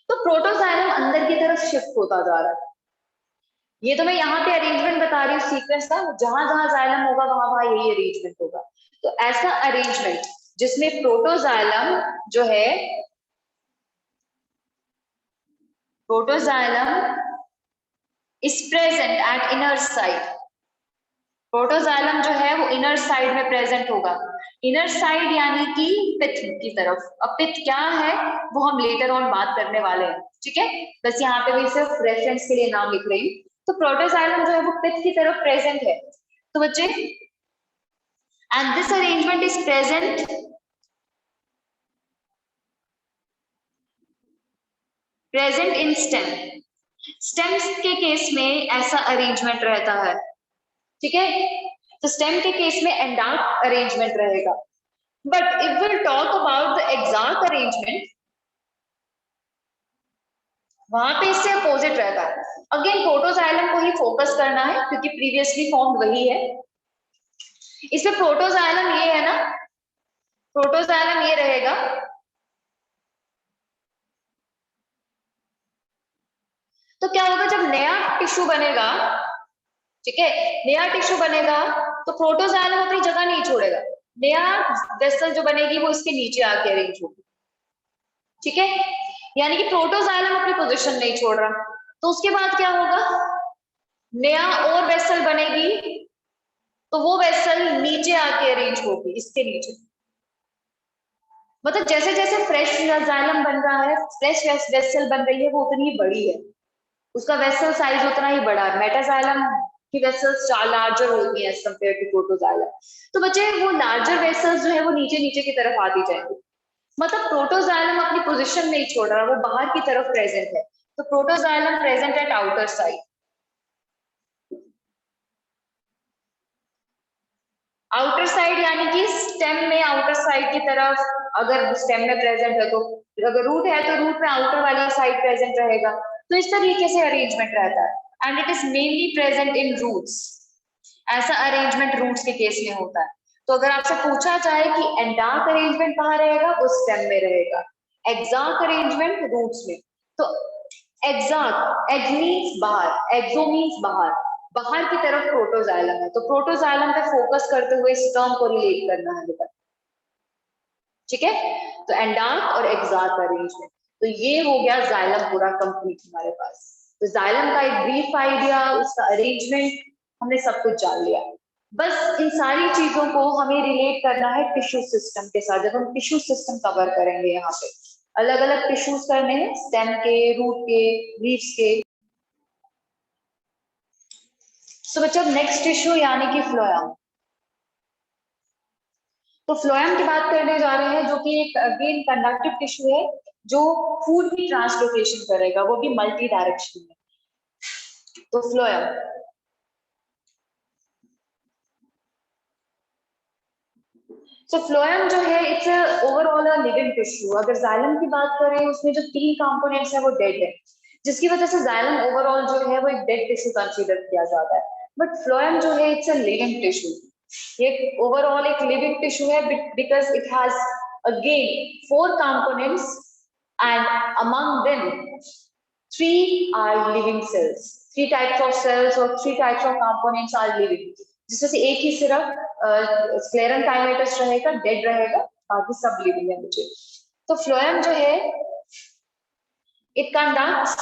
तो प्रोटोजाइलम अंदर की तरफ शिफ्ट होता जा रहा है। ये तो मैं यहाँ पे अरेंजमेंट बता रही हूँ सीक्वेंस का, जहां जहां जाइलम होगा वहां वहां यही अरेंजमेंट होगा। तो ऐसा अरेंजमेंट जिसमें प्रोटोजाइलम जो है, protoxylem is present at inner side. Protoxylem जो है वो इनर साइड में प्रेजेंट होगा। इनर साइड यानी कि पिथ की तरफ। अब पिथ क्या है वो हम लेटर ऑन बात करने वाले हैं, ठीक है। बस यहाँ पे भी सिर्फ रेफरेंस के लिए नाम लिख रही हूँ। तो प्रोटोजाइलम जो है वो पिथ की तरफ प्रेजेंट है। तो बच्चे, and this arrangement is present in stem. Stems के केस में ऐसा अरेंजमेंट रहता है, ठीक है। तो स्टेम के केस में एंडार्क अरेंजमेंट रहेगा। But if will talk about the exact arrangement, वहां पे इससे अपोजिट रहता है। अगेन प्रोटोजाइलम को ही फोकस करना है क्योंकि प्रीवियसली फॉर्म वही है। इसमें प्रोटोजाइलम ये है ना, प्रोटोजाइलम ये रहेगा, तो क्या होगा जब नया टिश्यू बनेगा, ठीक है, नया टिश्यू बनेगा तो प्रोटोजाइलम अपनी जगह नहीं छोड़ेगा। नया वेसल जो बनेगी वो इसके नीचे आके अरेंज होगी, ठीक है। यानी कि प्रोटोजाइलम अपनी पोजीशन नहीं छोड़ रहा। तो उसके बाद क्या होगा, नया और वेसल बनेगी तो वो वेसल नीचे आके अरेंज होगी, इसके नीचे। मतलब जैसे जैसे फ्रेश जाइलम बन रहा है, फ्रेश वेसल बन रही है, वो उतनी ही बड़ी है, उसका वेसल साइज उतना ही बड़ा है। मेटाजाइलम की वेसल्स लार्जर होती है एज कंपेयर टू प्रोटोजाइलम। तो बच्चे वो लार्जर वेसल्स जो है वो नीचे नीचे की तरफ आती जाएंगी। मतलब प्रोटोजाइलम अपनी पोजीशन नहीं छोड़ रहा, वो बाहर की तरफ प्रेजेंट है। तो protoxylem present at outer side. Outer side यानी कि स्टेम में आउटर साइड की तरफ, अगर स्टेम में प्रेजेंट है तो, अगर रूट है तो रूट में आउटर वाली साइड प्रेजेंट रहेगा। तो इस तरीके से अरेंजमेंट रहता है and it is mainly present in roots. ऐसा अरेंजमेंट रूट्स के केस में होता है। तो अगर आपसे पूछा जाए कि एंडार्क अरेंजमेंट कहाँ रहेगा, वो स्टेम में रहेगा। एक्साक अरेंजमेंट रूट्स में। तो एक्साक, एग मीन्स बाहर, एक्सो मीन्स बाहर, बाहर की तरफ प्रोटोजाइलम है। तो प्रोटोजाइलम पे फोकस करते हुए इस टर्म को रिलेट करना है बेटा, ठीक है। तो एंडार्क और एक्साक अरेंजमेंट। तो ये हो गया जाइलम पूरा कंप्लीट हमारे पास। तो जाइलम का एक ब्रीफ आइडिया, उसका अरेंजमेंट हमने सब कुछ जान लिया। बस इन सारी चीजों को हमें रिलेट करना है टिश्यू सिस्टम के साथ। जब हम टिश्यू सिस्टम कवर करेंगे, यहाँ पे अलग अलग टिश्यूज करने हैं, स्टेम के, रूट के, लीव्स के। सो बच्चों नेक्स्ट टिश्यू यानी कि फ्लोएम। तो फ्लोएम की बात करने जा रहे हैं, जो कि एक अगेन कंडक्टिव टिश्यू है जो फूड की ट्रांसलोकेशन करेगा, वो भी मल्टी डायरेक्शन में। तो फ्लोएम, सो फ्लोएम जो है it's overall a living tissue. अगर जाइलम की बात करें, उसमें जो 3 कंपोनेंट्स है वो डेड है, जिसकी वजह से जाइलम ओवरऑल जो है वो एक डेड टिश्यू कंसीडर किया जाता है। बट फ्लोएम जो है इट्स अ लिविंग टिश्यू। ये ओवरऑल एक लिविंग टिश्यू है because it has again 4 components and among them 3 are living cells। 3 types of cells और 3 types of components are living, जिसमें से एक ही सिर्फ स्क्लेरन काइमेटस रहेगा, डेड रहेगा, बाकी सब लिविंग है बच्चे। तो फ्लोएम जो है इट कंडक्ट्स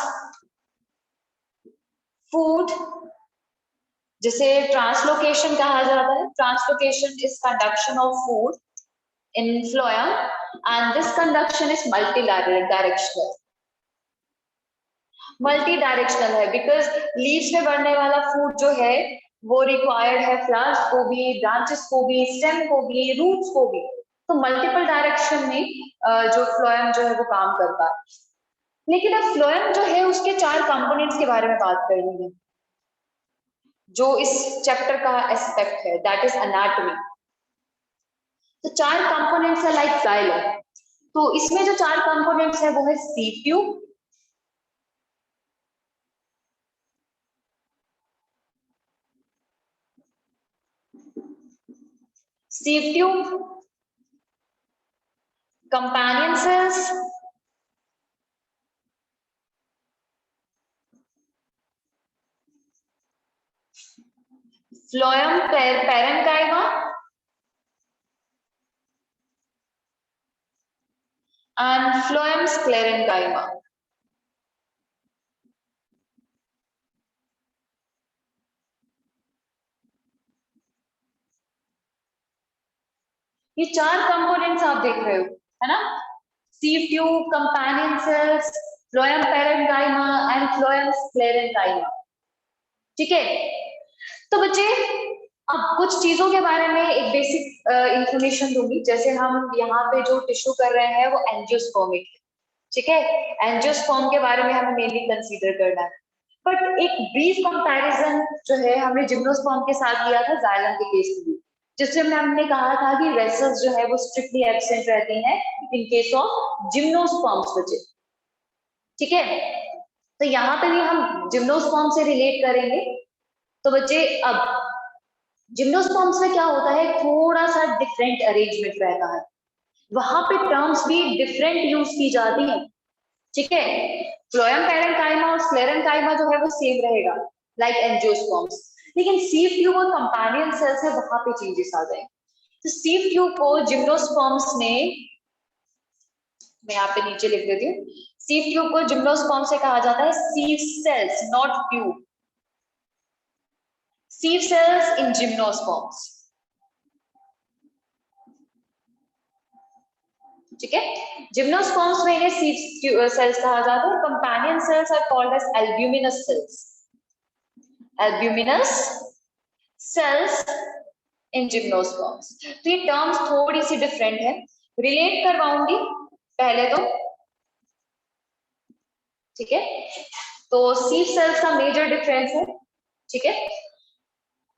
फूड, जिसे ट्रांसलोकेशन कहा जाता है। Translocation is conduction of food in phloem and this conduction is multi directional. Multi directional है बिकॉज लीव्स में बढ़ने वाला फूड जो है वो रिक्वायर्ड है फ्लावर्स को भी, ब्रांचेस को भी, स्टेम को भी, रूट्स को भी। तो मल्टीपल डायरेक्शन में जो फ्लोएम जो है वो काम करता है। लेकिन अब फ्लोएम जो है उसके 4 कंपोनेंट्स के बारे में बात करनी है, जो इस चैप्टर का एस्पेक्ट है, दैट इज एनाटॉमी। तो 4 कंपोनेंट्स है लाइक जाइलम। तो इसमें जो 4 कंपोनेंट्स है वो है seed tube, seed tube, companion cells, phloem parenchyma and phloem sclerenchyma. ये 4 कंपोनेंट्स आप देख रहे हो, है ना? Seed tube, companion cells, phloem parenchyma and phloem sclerenchyma. ठीक है, तो बच्चे अब कुछ चीजों के बारे में एक बेसिक इंफॉर्मेशन दूंगी। जैसे हम यहाँ पे जो टिश्यू कर रहे हैं वो एंजियोस्पर्मिक है, ठीक है? एंजियोस्पर्म के बारे में हमें मेनली कंसीडर करना है। बट एक ब्रीफ कंपैरिजन जो है हमने जिम्नोस्पर्म के साथ लिया था जाइलम के केस में, जिसमें हमने कहा था कि वेसल्स जो है वो स्ट्रिक्टली एब्सेंट रहती हैं इन केस ऑफ जिम्नोस्पर्म्स बच्चे, ठीक है? तो यहाँ पे भी हम जिम्नोस्पर्म से रिलेट करेंगे। तो बच्चे अब जिम्नोस्पर्म्स में क्या होता है, थोड़ा सा डिफरेंट अरेंजमेंट रहता है, वहां पे टर्म्स भी डिफरेंट यूज की जाती है, ठीक है? फ्लोएम पैरेन्काइमा और स्क्लेरेन्काइमा जो है वो सेम रहेगा लाइक एंजियोस्पर्म्स, लेकिन सीड ट्यूब और कंपेनियन सेल्स है वहां पे चेंजेस आ जाएंगे। तो सीड ट्यूब को जिम्नोस्पर्म्स ने, मैं यहाँ पे नीचे लिख देती हूँ, सीड ट्यूब को जिम्नोस्पर्म से कहा जाता है sieve cells, not tube. Sieve cells in gymnosperms, ठीक है? जिम्नोस्पर्म्स में इन्हें सीड सेल्स कहा जाता है और companion cells are called as albuminous cells. Albuminous cells in gymnosperms. तो ये टर्म्स थोड़ी सी डिफरेंट है, रिलेट करवाऊंगी पहले तो, ठीक है? तो सीड सेल्स का मेजर डिफरेंस है, ठीक है?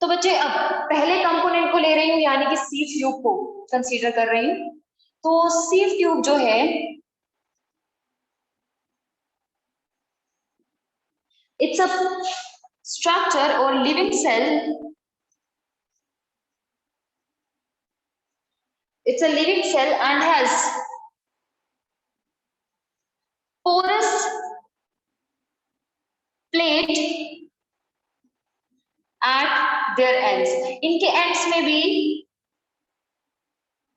तो बच्चे अब पहले कंपोनेंट को ले रही हूँ, यानी कि सीड ट्यूब को कंसीडर कर रही हूँ। तो सीड ट्यूब जो है इट्स अ स्ट्रक्चर और living cell, it's a living cell and has porous plate at their ends। इनके ends में भी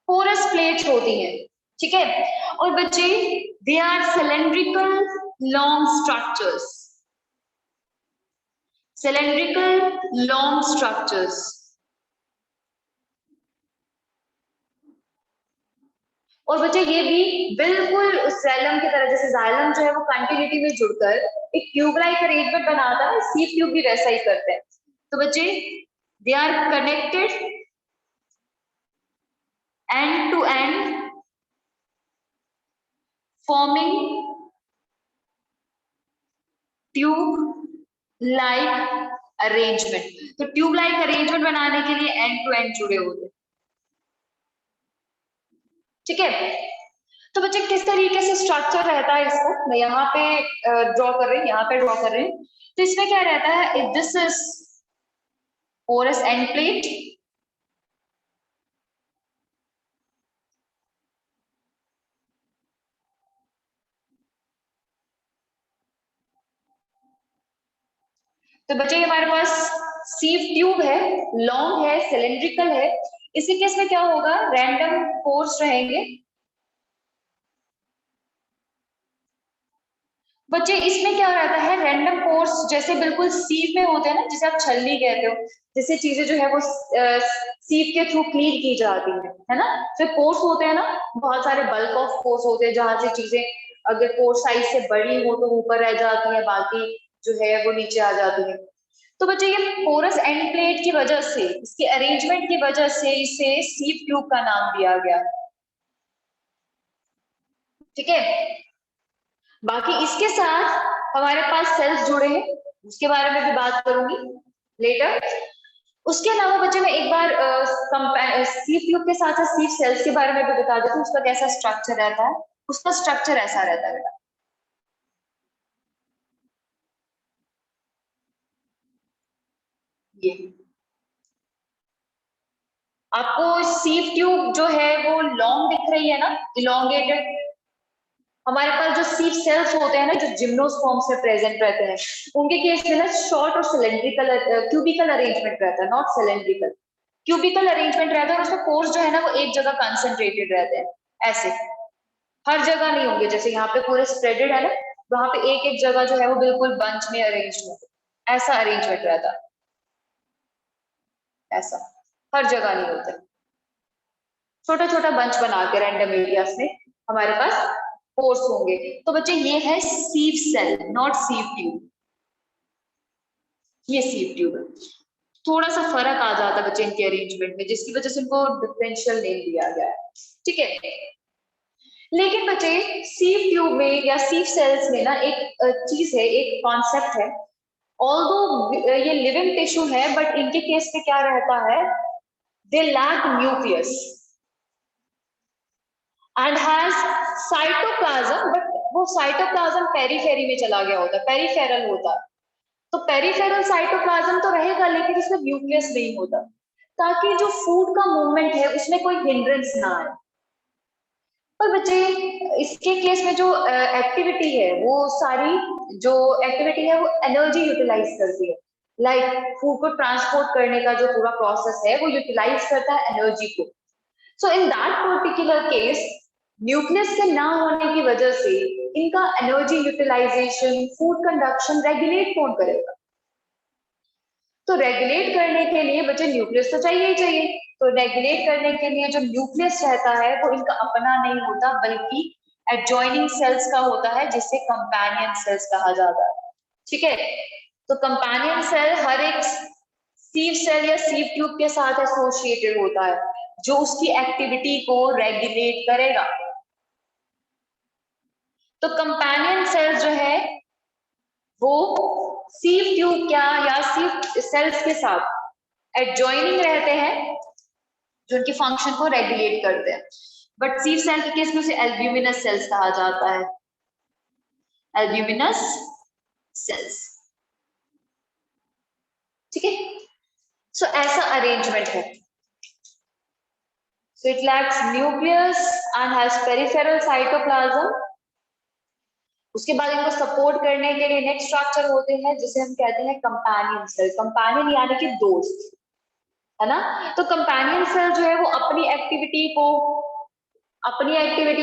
porous plates होती हैं, ठीक है? और बच्चे they are cylindrical long structures, cylindrical long structures। और बच्चे ये भी बिल्कुल जाइलम की तरह, जैसे जाइलम जो है वो कंटिन्यूटी में जुड़कर एक ट्यूब लाइक अरेंजमेंट बनाता है, सीड ट्यूब भी वैसा ही करते हैं। तो बच्चे they are connected end to end forming tube like arrangement. तो ट्यूब लाइक अरेंजमेंट बनाने के लिए एंड टू एंड जुड़े होते हैं, ठीक है? तो बच्चे किस तरीके से स्ट्रक्चर रहता है इसका, मैं यहाँ पे ड्रॉ कर रही हूँ, यहाँ पे ड्रॉ कर रही हूँ। तो इसमें क्या रहता है, if this is porous end plate, तो बच्चे हमारे पास सीव ट्यूब है, लॉन्ग है, सिलेंड्रिकल है। इसी केस में क्या होगा, रैंडम पोर्स रहेंगे। बच्चे इसमें क्या रहता है, रैंडम पोर्स जैसे बिल्कुल सीव में होते हैं ना, जिसे आप छलनी कहते हो, जैसे चीजें जो है वो सीव के थ्रू क्लीन की जाती है ना। जो पोर्स होते हैं ना, बहुत सारे बल्क ऑफ पोर्स होते हैं, जहां से चीजें अगर पोर्स साइज से बड़ी हो तो ऊपर रह जाती है, बाकी जो है वो नीचे आ जाती है। तो बच्चे ये पोरस एंड प्लेट की वजह से, इसके अरेंजमेंट की वजह से इसे सीव ट्यूब का नाम दिया गया। ठीक है, बाकी इसके साथ हमारे पास सेल्स जुड़े हैं, उसके बारे में भी बात करूंगी लेटर। उसके अलावा बच्चे मैं एक बार सीव ट्यूब के साथ साथ सीव सेल्स के बारे में भी बता देती हूँ, उसका कैसा स्ट्रक्चर रहता है। उसका स्ट्रक्चर ऐसा रहता है बेटा, ये आपको सीव ट्यूब जो है वो लॉन्ग दिख रही है ना, इलोंगेटेड। हमारे पास जो सीव सेल्स होते हैं ना, जो जिम्नोस्पर्म से प्रेजेंट रहते हैं, उनके केस में ना शॉर्ट और सिलेंड्रिकल क्यूबिकल अरेंजमेंट रहता है, नॉट सिलेंड्रिकल। क्यूबिकल अरेंजमेंट रहता है और उसमें पोर्स जो है ना वो एक जगह कंसंट्रेटेड रहते हैं, ऐसे हर जगह नहीं होंगे, जैसे यहाँ पे पूरे स्प्रेडेड है ना, वहां पे एक एक जगह जो है वो बिल्कुल बंच में अरेंज होते, ऐसा अरेंजमेंट रहता है, ऐसा हर जगह नहीं होता, छोटा छोटा बंच बना के रैंडम एरियाज में हमारे पास पोर्स होंगे। तो बच्चे ये है सीव सेल, नॉट सीव ट्यूब, ये सीव ट्यूब है। थोड़ा सा फर्क आ जाता है बच्चे इनके अरेंजमेंट में, जिसकी वजह से इनको डिफरेंशियल नेम दिया गया है। ठीक है, लेकिन बच्चे सीव ट्यूब में या सीव सेल्स में ना एक चीज है, एक कॉन्सेप्ट है। ऑल्दो ये लिविंग टिश्यू है, बट इनके केस में क्या रहता है, they lack nucleus and has cytoplasm, but वो साइटोप्लाज्म पेरीफेरी में चला गया होता है, पेरीफेरल होता है। तो पेरीफेरल साइटोप्लाज्म तो रहेगा, लेकिन उसमें न्यूक्लियस नहीं होता, ताकि जो फूड का मूवमेंट है उसमें कोई हिंड्रेंस ना आए। पर बच्चे इसके केस में जो एक्टिविटी है, वो सारी जो एक्टिविटी है वो एनर्जी यूटिलाइज करती है। लाइक फूड को ट्रांसपोर्ट करने का जो पूरा प्रोसेस है वो यूटिलाइज करता है एनर्जी को। So in that particular case, nucleus के ना होने की वजह से इनका energy utilisation, food conduction regulate कौन करेगा। तो रेगुलेट करने के लिए बच्चे न्यूक्लियस तो चाहिए ही चाहिए। तो रेगुलेट करने के लिए जो न्यूक्लियस रहता है वो इनका अपना नहीं होता, बल्कि एडजॉइनिंग सेल्स का होता है, जिसे कंपेनियन सेल्स कहा जाता है। ठीक है, तो कंपेनियन सेल हर एक सीव सेल या सीव ट्यूब के साथ एसोसिएटेड होता है, जो उसकी एक्टिविटी को रेगुलेट करेगा। तो कंपेनियन सेल्स जो है वो सीव ट्यूब क्या या सीव सेल्स के साथ एडजॉइनिंग रहते हैं, जो उनकी फंक्शन को रेगुलेट करते हैं। बट सीव सेल के केस में उसे एल्ब्यूमिनस सेल्स कहा जाता है, एल्ब्यूमिनस सेल्स। ठीक है, सो ऐसा अरेंजमेंट है। So it lacks nucleus and has peripheral cytoplasm. उसके बाद इनको सपोर्ट करने के लिए नेक्स्ट स्ट्रक्चर होते हैं, जिसे हम कहते हैं कंपेनियन सेल। कंपेनियन यानी कि दोस्त, है ना। तो कंपेनियन सेल जो है वो अपनी एक्टिविटी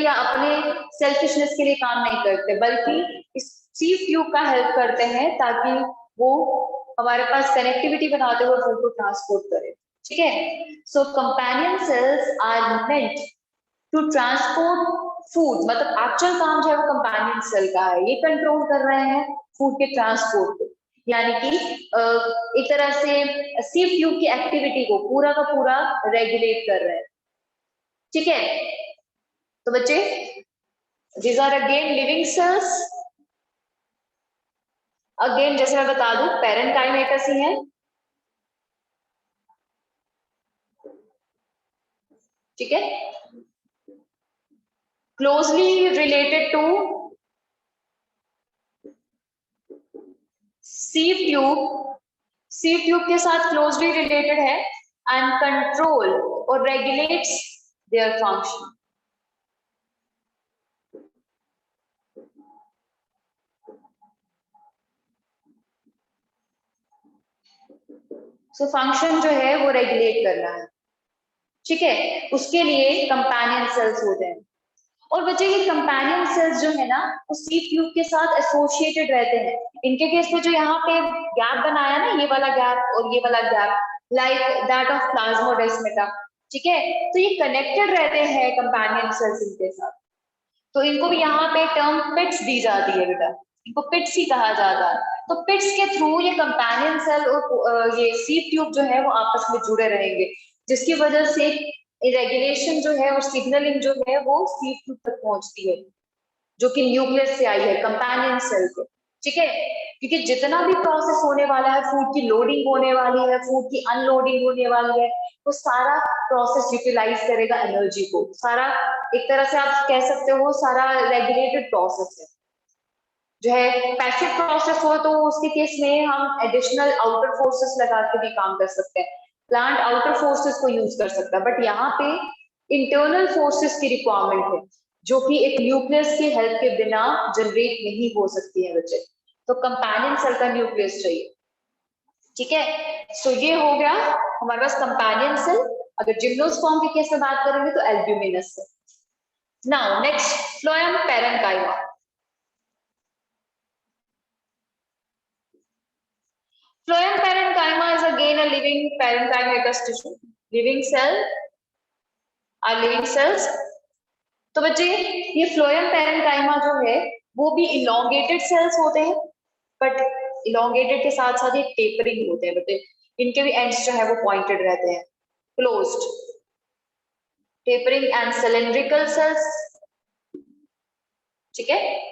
या अपने सेल्फिशनेस के लिए काम नहीं करते, बल्कि इस सीव ट्यूब का हेल्प करते हैं, ताकि वो हमारे पास कनेक्टिविटी बनाते हुए फूड को ट्रांसपोर्ट करे। ठीक है, so companion cells are meant to transport food, मतलब एक्चुअल काम जो है वो कंपेनियन सेल का है, ये कंट्रोल कर रहे हैं फूड के ट्रांसपोर्ट को। यानी कि एक तरह से सीव ट्यूब की एक्टिविटी को पूरा का पूरा रेगुलेट कर रहे हैं। ठीक है, तो बच्चे these are again living cells। Again जैसे मैं बता दूं, पेरेंकाइमेटस ही है। ठीक है, closely related to sieve tube, sieve tube के साथ क्लोजली रिलेटेड है, एंड कंट्रोल और regulates their function. So function जो है वो रेगुलेट करना है, ठीक है। उसके लिए कंपेनियन सेल्स होते हैं। और बच्चे ये कंपेनियन सेल्स जो है ना वो सी ट्यूब के साथ एसोसिएटेड रहते हैं। इनके केस में जो यहाँ पे गैप बनाया ना, ये वाला गैप और ये वाला gap, like that of plasmodesmata, ठीक है। तो ये कनेक्टेड रहते हैं कंपेनियन सेल्स इनके साथ। तो इनको भी यहाँ पे टर्म पिट्स दी जाती है बेटा, इनको पिट्स ही कहा जाता है। तो पिट्स के थ्रू ये कंपेनियन सेल और ये सी ट्यूब जो है वो आपस में जुड़े रहेंगे, जिसकी वजह से रेगुलेशन जो है और सिग्नलिंग जो है वो सी ट्यूब तक पहुंचती है, जो कि न्यूक्लियस से आई है कंपेनियन सेल को, ठीक है। क्योंकि जितना भी प्रोसेस होने वाला है, फूड की लोडिंग होने वाली है, फूड की अनलोडिंग होने वाली है, वो सारा प्रोसेस यूटिलाइज करेगा एनर्जी को। सारा एक तरह से आप कह सकते हो सारा रेगुलेटेड प्रोसेस है। जो है पैसिव प्रोसेस हो तो उसके केस में हम एडिशनल आउटर फोर्सेस लगा के भी काम कर सकते हैं, प्लांट आउटर फोर्सेस को यूज कर सकता है। बट यहाँ पे इंटरनल फोर्सेस की रिक्वायरमेंट है, जो कि एक न्यूक्लियस की हेल्प के बिना जनरेट नहीं हो सकती है बच्चे। तो कंपेनियन सेल का न्यूक्लियस चाहिए, ठीक है। सो ये हो गया हमारे पास कंपेनियन सेल। अगर जिम्नोस्पर्म के केस में बात करेंगे तो albuminous cell. Now next, phloem parenchyma. Phloem parenchyma is again a living parenchymatous tissue. Living cell are living cells. तो बच्चे ये फ्लोएम पैरेन्काइमा जो है वो भी इलोंगेटेड सेल्स होते हैं, बट इलोंगेटेड के साथ साथ ये टेपरिंग होते हैं बच्चे। इनके भी एंड्स जो है वो पॉइंटेड रहते हैं, closed, tapering end cylindrical cells, ठीक है।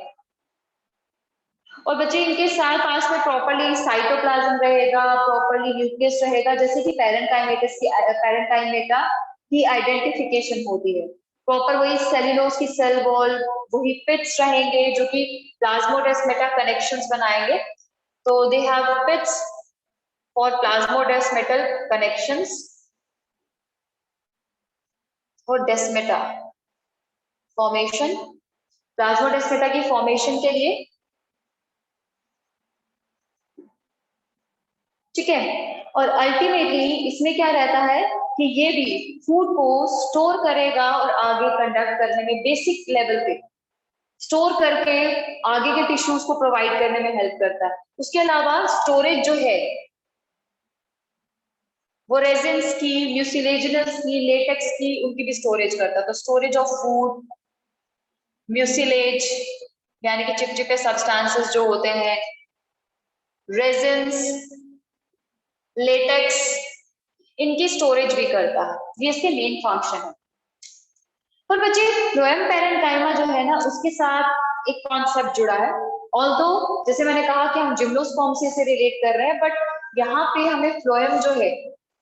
और बच्चे इनके साथ पास में प्रॉपर्ली साइटोप्लाज्म रहेगा, प्रॉपर्ली न्यूक्लियस रहेगा, जैसे कि पैरेन्काइमेटा की आइडेंटिफिकेशन होती है। प्रॉपर वही सेल्यूलोज की सेल वॉल, वही पिट्स रहेंगे जो कि प्लाज्मोडेस्माटा कनेक्शंस बनाएंगे। तो दे हैव पिट्स फॉर प्लाज्मोडेस्माटल कनेक्शंस और डेस्मेटा फॉर्मेशन। प्लाज्मोडेस्माटा की फॉर्मेशन के लिए, ठीक है। और अल्टीमेटली इसमें क्या रहता है कि ये भी फूड को स्टोर करेगा और आगे कंडक्ट करने में बेसिक लेवल पे स्टोर करके आगे के टिश्यूज को प्रोवाइड करने में हेल्प करता है। उसके अलावा स्टोरेज जो है वो रेजिन्स की, म्यूसिलेजिनस की, लेटेक्स की, उनकी भी स्टोरेज करता है। तो स्टोरेज ऑफ फूड, म्यूसिलेज यानी कि चिपचिपे सब्सटेंसेस जो होते हैं, रेजिन्स, लेटेक्स, इनकी स्टोरेज भी करता है। ये इसके मेन फंक्शन है। पर बच्चे फ्लोएम पैरेन्काइमा जो है ना उसके साथ एक कॉन्सेप्ट जुड़ा है। ऑल्दो जैसे मैंने कहा कि हम जिम्नोस्पर्म से इसे रिलेट कर रहे हैं, बट यहाँ पे हमें फ्लोएम जो है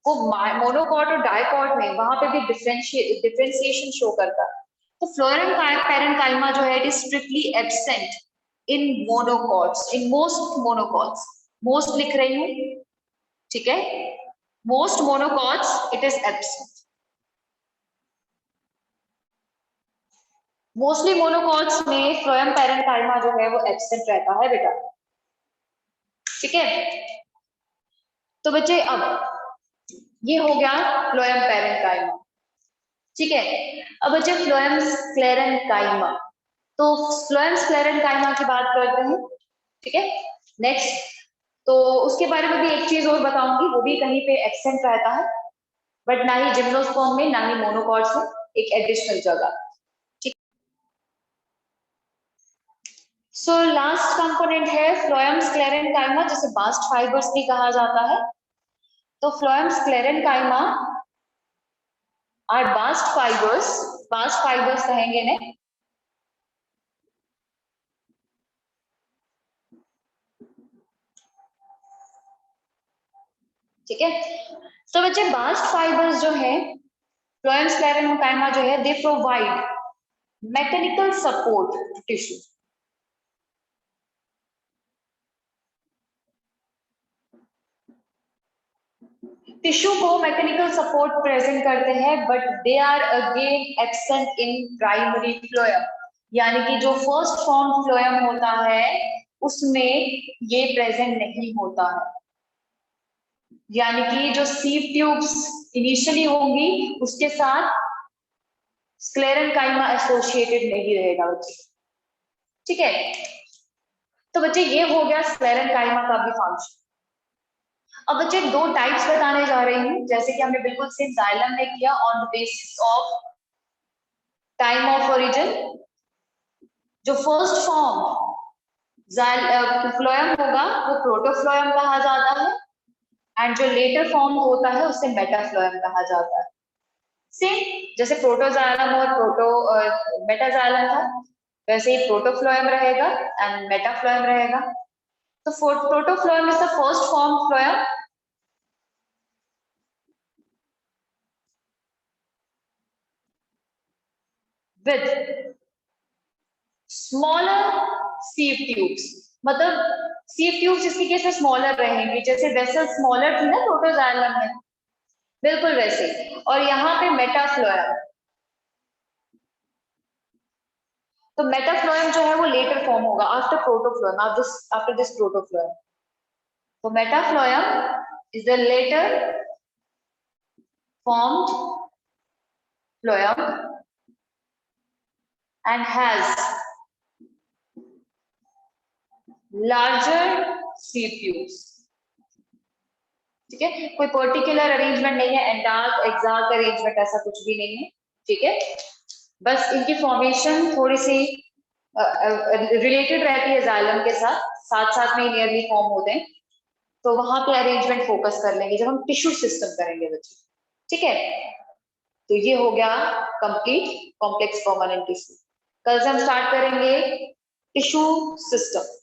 वो मोनोकॉट और डाइकॉट में वहां पे भी डिफरेंशिएशन शो करता है। तो फ्लोएम पैरेन्काइमा जो है it is strictly absent in monocots, in most monocots. Most लिख रही हूँ, ठीक है। Most monocots it is absent. Mostly monocots में फ्लोएम पैरेन्काइमा जो है वो एब्सेंट रहता है बेटा, ठीक है। तो बच्चे अब ये हो गया फ्लोएम पैरेन्काइमा, ठीक है। अब बच्चे फ्लोएम स्क्लेरेन्काइमा। तो फ्लोएम स्क्लेरेन्काइमा की बात करते हैं, ठीक है। नेक्स्ट, तो उसके बारे में भी एक चीज और बताऊंगी, वो भी कहीं पे एब्सेंट रहता है, बट ना ही जिम्नोस्पर्म में ना ही मोनोकॉट्स में, एक एडिशनल जगह। सो लास्ट कंपोनेंट है फ्लोएम स्क्लेरेन्काइमा, जिसे बास्ट फाइबर्स भी कहा जाता है। तो phloem sclerenchyma or bast fibres कहेंगे ने, ठीक है। तो बच्चे बास्ट फाइबर्स जो है फ्लोएम स्क्लेरेन्काइमा जो है they provide mechanical support to tissue. Tissue को मैकेनिकल सपोर्ट प्रेजेंट करते हैं, but they are again absent in primary phloem, यानी कि जो फर्स्ट फॉर्म फ्लोएम होता है उसमें ये प्रेजेंट नहीं होता है। यानी कि जो सीव ट्यूब्स इनिशियली होंगी उसके साथ स्क्लेरेंकाइमा एसोसिएटेड नहीं रहेगा बच्चे, ठीक है। तो बच्चे ये हो गया स्क्लेरेंकाइमा का भी फंक्शन। अब बच्चे दो टाइप्स बताने जा रही हूँ, जैसे कि हमने बिल्कुल सेम जाइलम में किया on the basis of time of origin. जो फर्स्ट फॉर्म फ्लोएम होगा वो प्रोटोफ्लोएम कहा जाता है, एंड जो लेटर फॉर्म होता है उसे मेटाफ्लोएम कहा जाता है। सेम जैसे प्रोटोजाइलम और मेटाजाइलम था, वैसे ही प्रोटोफ्लोएम रहेगा एंड मेटाफ्लोएम रहेगा। तो protophloem is the first form phloem with smaller sieve tubes, मतलब sieve tubes इसके केस में स्मॉलर रहेंगे, जैसे वेसल स्मॉलर थी ना प्रोटोजाइलम में, बिल्कुल वैसे। और यहाँ पे मेटाफ्लोएम, तो मेटाफ्लोएम जो है वो लेटर फॉर्म होगा after protophloem, after this protophloem. तो metaphloem is the later formed phloem and has larger sieve tubes, ठीक है। कोई पर्टिकुलर अरेंजमेंट नहीं है, एंडार्क एग्जैक्ट अरेंजमेंट ऐसा कुछ भी नहीं है, ठीक है। बस इनकी फॉर्मेशन थोड़ी सी रिलेटेड रहती है जाइलम के साथ, साथ साथ में नियरली फॉर्म होते हैं। तो वहां पे अरेंजमेंट फोकस कर लेंगे जब हम टिश्यू सिस्टम करेंगे बच्चे, ठीक है। तो ये हो गया कंप्लीट कॉम्प्लेक्स परमानेंट टिश्यू। कल से हम स्टार्ट करेंगे टिश्यू सिस्टम।